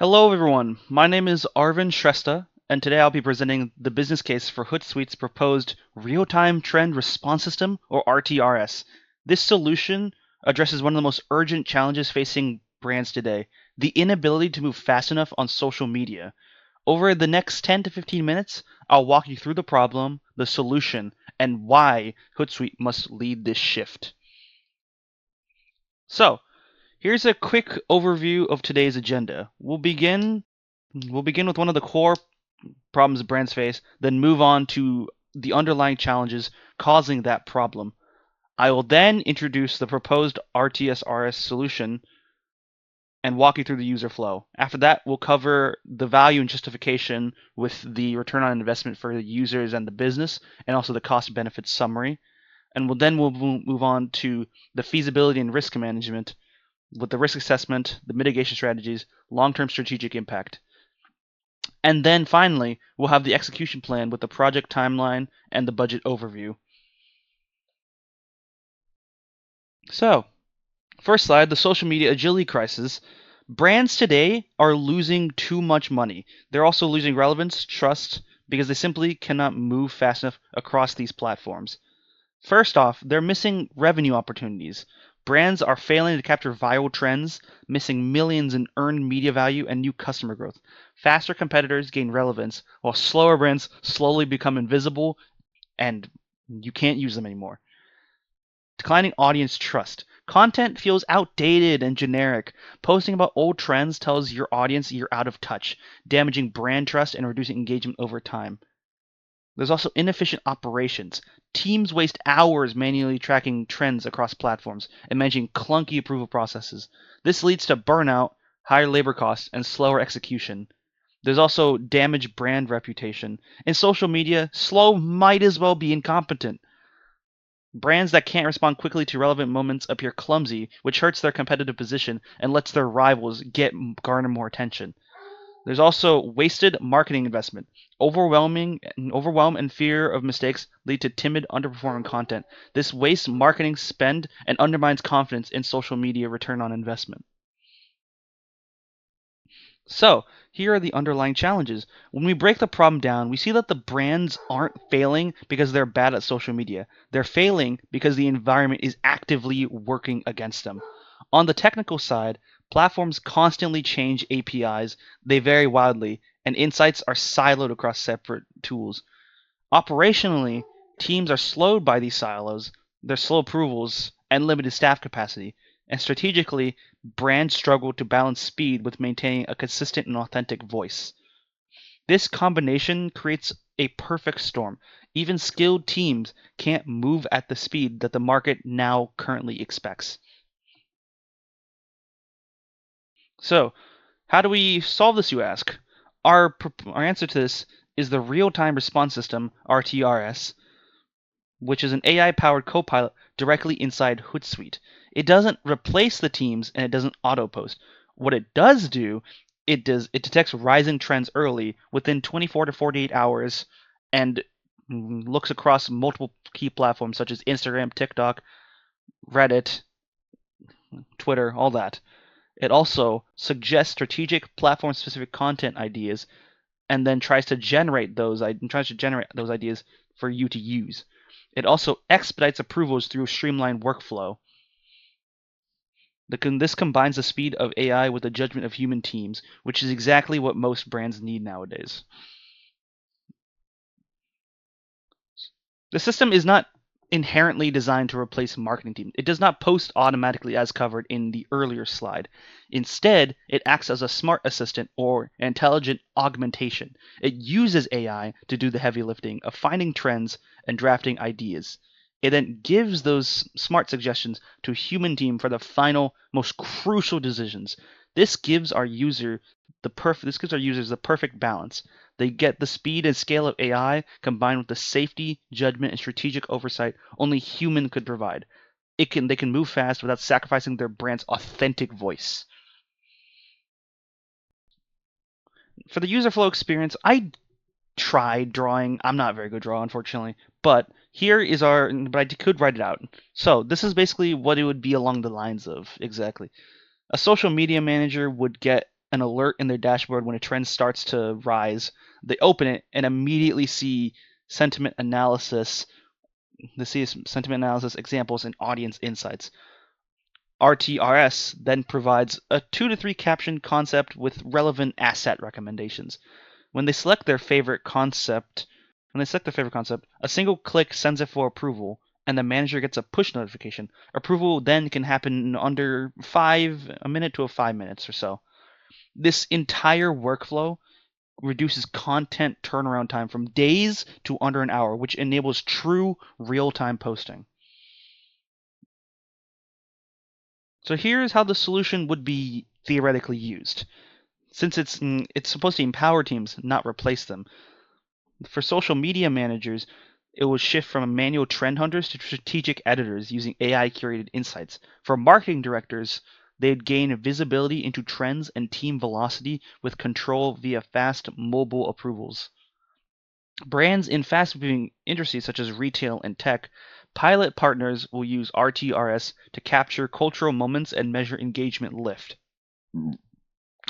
Hello everyone, my name is Arvind Shrestha, and today I'll be presenting the business case for Hootsuite's proposed Real-Time Trend Response System, or RTRS. This solution addresses one of the most urgent challenges facing brands today, the inability to move fast enough on social media. Over the next 10 to 15 minutes, I'll walk you through the problem, the solution, and why Hootsuite must lead this shift. So, here's a quick overview of today's agenda. We'll begin with one of the core problems brands face, then move on to the underlying challenges causing that problem. I will then introduce the proposed RTSRS solution and walk you through the user flow. After that, we'll cover the value and justification with the return on investment for the users and the business, and also the cost benefit summary. And we'll move on to the feasibility and risk management with the risk assessment, the mitigation strategies, long-term strategic impact. And then finally, we'll have the execution plan with the project timeline and the budget overview. So, first slide, the social media agility crisis. Brands today are losing too much money. They're also losing relevance, trust, because they simply cannot move fast enough across these platforms. First off, they're missing revenue opportunities. Brands are failing to capture viral trends, missing millions in earned media value and new customer growth. Faster competitors gain relevance, while slower brands slowly become invisible and you can't use them anymore. Declining audience trust. Content feels outdated and generic. Posting about old trends tells your audience you're out of touch, damaging brand trust and reducing engagement over time. There's also inefficient operations. Teams waste hours manually tracking trends across platforms and managing clunky approval processes. This leads to burnout, higher labor costs, and slower execution. There's also damaged brand reputation. In social media, slow might as well be incompetent. Brands that can't respond quickly to relevant moments appear clumsy, which hurts their competitive position and lets their rivals garner more attention. There's also wasted marketing investment. Overwhelm and fear of mistakes lead to timid, underperforming content. This wastes marketing spend and undermines confidence in social media return on investment. So, here are the underlying challenges. When we break the problem down, we see that the brands aren't failing because they're bad at social media. They're failing because the environment is actively working against them. On the technical side, platforms constantly change APIs, they vary wildly, and insights are siloed across separate tools. Operationally, teams are slowed by these silos, their slow approvals, and limited staff capacity. And strategically, brands struggle to balance speed with maintaining a consistent and authentic voice. This combination creates a perfect storm. Even skilled teams can't move at the speed that the market now currently expects. So, how do we solve this, you ask? Our answer to this is the Real Time Response System, RTRS, which is an AI powered copilot directly inside Hootsuite. It doesn't replace the teams and it doesn't auto post. What it does do, it detects rising trends early within 24 to 48 hours and looks across multiple key platforms such as Instagram, TikTok, Reddit, Twitter, all that. It also suggests strategic platform specific content ideas and then tries to generate those ideas for you to use. It also expedites approvals through a streamlined workflow. This combines the speed of AI with the judgment of human teams, which is exactly what most brands need nowadays. The system is not inherently designed to replace marketing teams. It does not post automatically as covered in the earlier slide. Instead, it acts as a smart assistant or an intelligent augmentation. It uses AI to do the heavy lifting of finding trends and drafting ideas. It then gives those smart suggestions to a human team for the final, most crucial decisions. This gives our users the perfect balance. They get the speed and scale of AI combined with the safety, judgment, and strategic oversight only human could provide. They can move fast without sacrificing their brand's authentic voice. For the user flow experience, I tried drawing. I'm not a very good drawer, unfortunately, but but I could write it out. So this is basically what it would be along the lines of exactly. A social media manager would get an alert in their dashboard when a trend starts to rise. They open it and immediately see sentiment analysis. They see sentiment analysis examples and audience insights. RTRS then provides a 2 to 3 caption concept with relevant asset recommendations. When they select their favorite concept, a single click sends it for approval, and the manager gets a push notification. Approval then can happen in under a minute to 5 minutes or so. This entire workflow reduces content turnaround time from days to under an hour, which enables true real-time posting. So here's how the solution would be theoretically used. Since it's supposed to empower teams, not replace them. For social media managers, it will shift from manual trend hunters to strategic editors using AI-curated insights. For marketing directors, they'd gain visibility into trends and team velocity with control via fast mobile approvals. Brands in fast-moving industries such as retail and tech, pilot partners will use RTRS to capture cultural moments and measure engagement lift.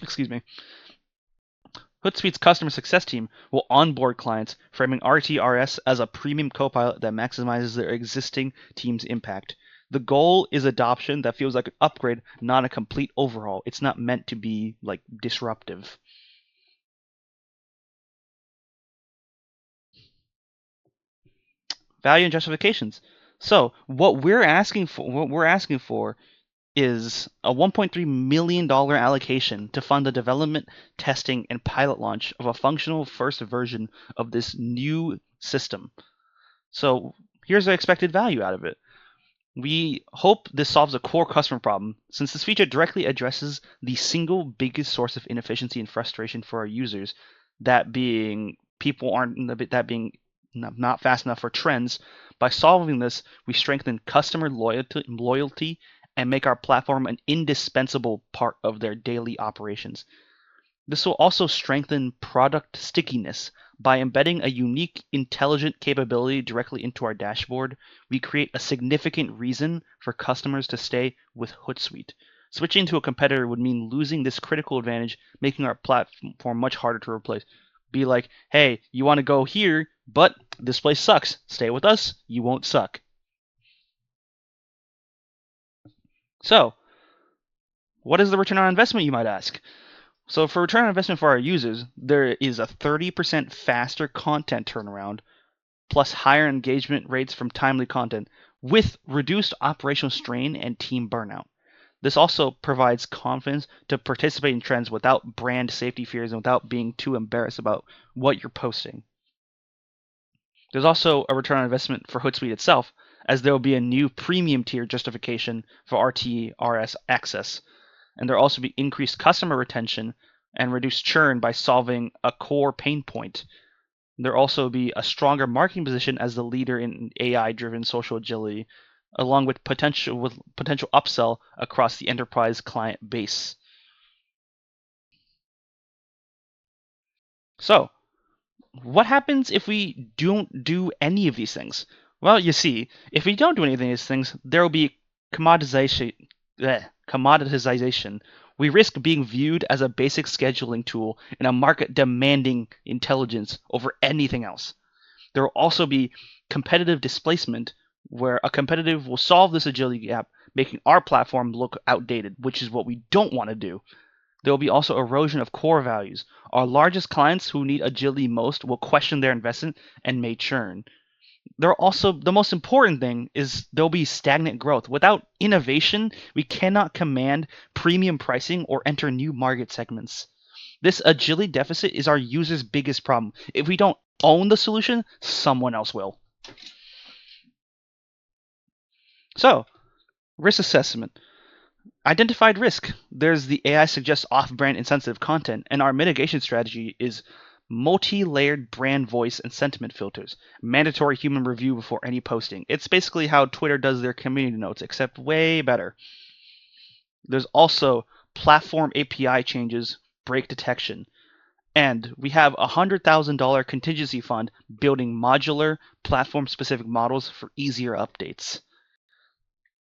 Excuse me. Hootsuite's customer success team will onboard clients, framing RTRS as a premium copilot that maximizes their existing team's impact. The goal is adoption that feels like an upgrade, not a complete overhaul. It's not meant to be like disruptive. Value and justifications. So what we're asking for is a $1.3 million allocation to fund the development, testing, and pilot launch of a functional first version of this new system. So here's the expected value out of it. We hope this solves a core customer problem, since this feature directly addresses the single biggest source of inefficiency and frustration for our users, that being not fast enough for trends. By solving this, we strengthen customer loyalty and make our platform an indispensable part of their daily operations. This will also strengthen product stickiness. By embedding a unique, intelligent capability directly into our dashboard, we create a significant reason for customers to stay with Hootsuite. Switching to a competitor would mean losing this critical advantage, making our platform much harder to replace. Be like, hey, you want to go here, but this place sucks. Stay with us, you won't suck. So, what is the return on investment, you might ask? So for return on investment for our users, there is a 30% faster content turnaround, plus higher engagement rates from timely content, with reduced operational strain and team burnout. This also provides confidence to participate in trends without brand safety fears and without being too embarrassed about what you're posting. There's also a return on investment for Hootsuite itself, as there will be a new premium tier justification for RTRS access, and there will also be increased customer retention and reduced churn by solving a core pain point. There will also be a stronger marketing position as the leader in AI-driven social agility, along with potential upsell across the enterprise client base. So, what happens if we don't do any of these things? Well, you see, if we don't do any of these things, there will be commoditization. Commoditization. We risk being viewed as a basic scheduling tool in a market demanding intelligence over anything else. There will also be competitive displacement, where a competitive will solve this agility gap, making our platform look outdated, which is what we don't want to do. There will be also erosion of core values. Our largest clients who need agility most will question their investment and may churn. There are also, the most important thing is there'll be stagnant growth. Without innovation, we cannot command premium pricing or enter new market segments. This agility deficit is our users' biggest problem. If we don't own the solution, someone else will. So, risk assessment. Identified risk. There's the AI suggests off-brand insensitive content, and our mitigation strategy is multi-layered brand voice and sentiment filters, mandatory human review before any posting. It's basically how Twitter does their community notes, except way better. There's also platform API changes, break detection, and we have a $100,000 contingency fund building modular platform-specific models for easier updates.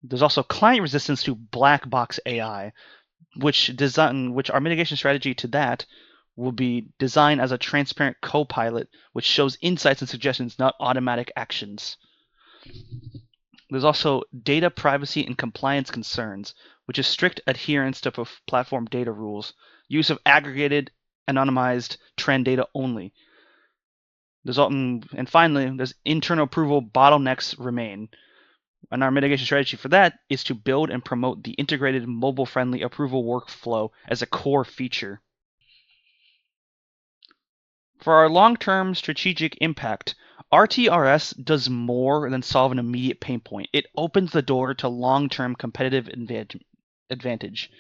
There's also client resistance to black box AI. which our mitigation strategy to that will be designed as a transparent co-pilot, which shows insights and suggestions, not automatic actions. There's also data privacy and compliance concerns, which is strict adherence to platform data rules, use of aggregated, anonymized trend data only. And finally, there's internal approval bottlenecks remain. And our mitigation strategy for that is to build and promote the integrated mobile-friendly approval workflow as a core feature. For our long-term strategic impact, RTRS does more than solve an immediate pain point. It opens the door to long-term competitive advantage.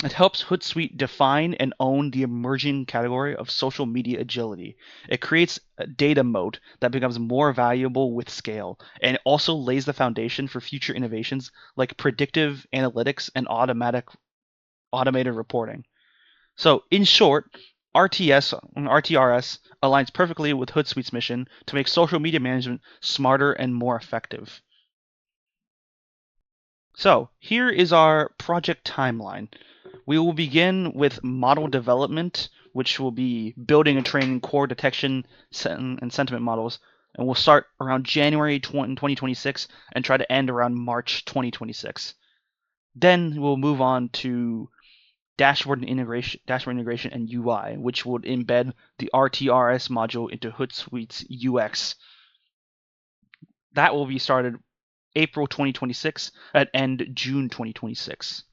It helps Hootsuite define and own the emerging category of social media agility. It creates a data moat that becomes more valuable with scale, and it also lays the foundation for future innovations like predictive analytics and automated reporting. So, in short, RTRS aligns perfectly with Hootsuite's mission to make social media management smarter and more effective. So, here is our project timeline. We will begin with model development, which will be building and training core detection and sentiment models, and we'll start around January 2026 and try to end around March 2026. Then we'll move on to dashboard integration and UI, which would embed the RTRS module into Hootsuite's UX. That will be started April 2026 and end June 2026.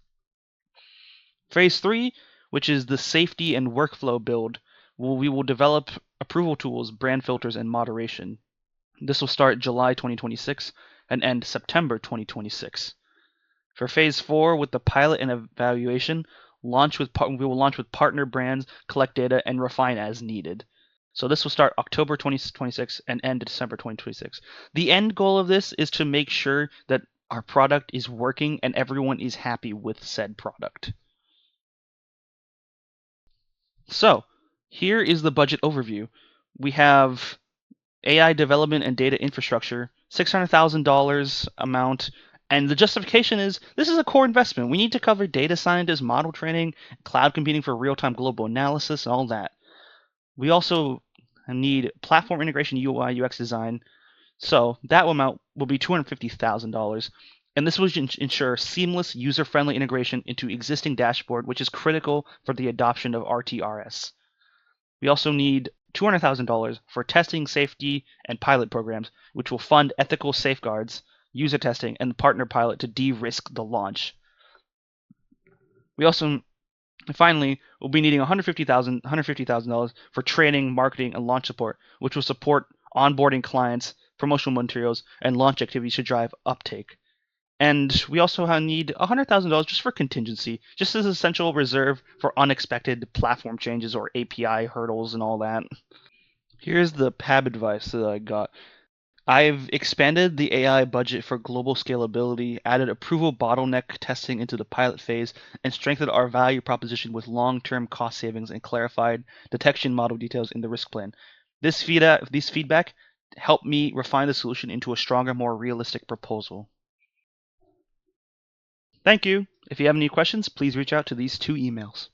Phase 3, which is the safety and workflow build, we will develop approval tools, brand filters, and moderation. This will start July 2026 and end September 2026. For Phase 4, with the pilot and evaluation, we will launch with partner brands, collect data, and refine as needed. So this will start October 2026 and end December 2026. The end goal of this is to make sure that our product is working and everyone is happy with said product. So, here is the budget overview. We have AI development and data infrastructure, $600,000 amount, and the justification is this is a core investment. We need to cover data scientists, model training, cloud computing for real-time global analysis, and all that. We also need platform integration, UI, UX design. So that amount will be $250,000. And this will ensure seamless, user-friendly integration into existing dashboard, which is critical for the adoption of RTRS. We also need $200,000 for testing, safety, and pilot programs, which will fund ethical safeguards, user testing, and partner pilot to de-risk the launch. We also, finally, will be needing $150,000 for training, marketing, and launch support, which will support onboarding clients, promotional materials, and launch activities to drive uptake. And we also need $100,000 just for contingency, just as essential reserve for unexpected platform changes or API hurdles and all that. Here's the PAB advice that I got. I've expanded the AI budget for global scalability, added approval bottleneck testing into the pilot phase, and strengthened our value proposition with long-term cost savings and clarified detection model details in the risk plan. This feedback helped me refine the solution into a stronger, more realistic proposal. Thank you. If you have any questions, please reach out to these 2 emails.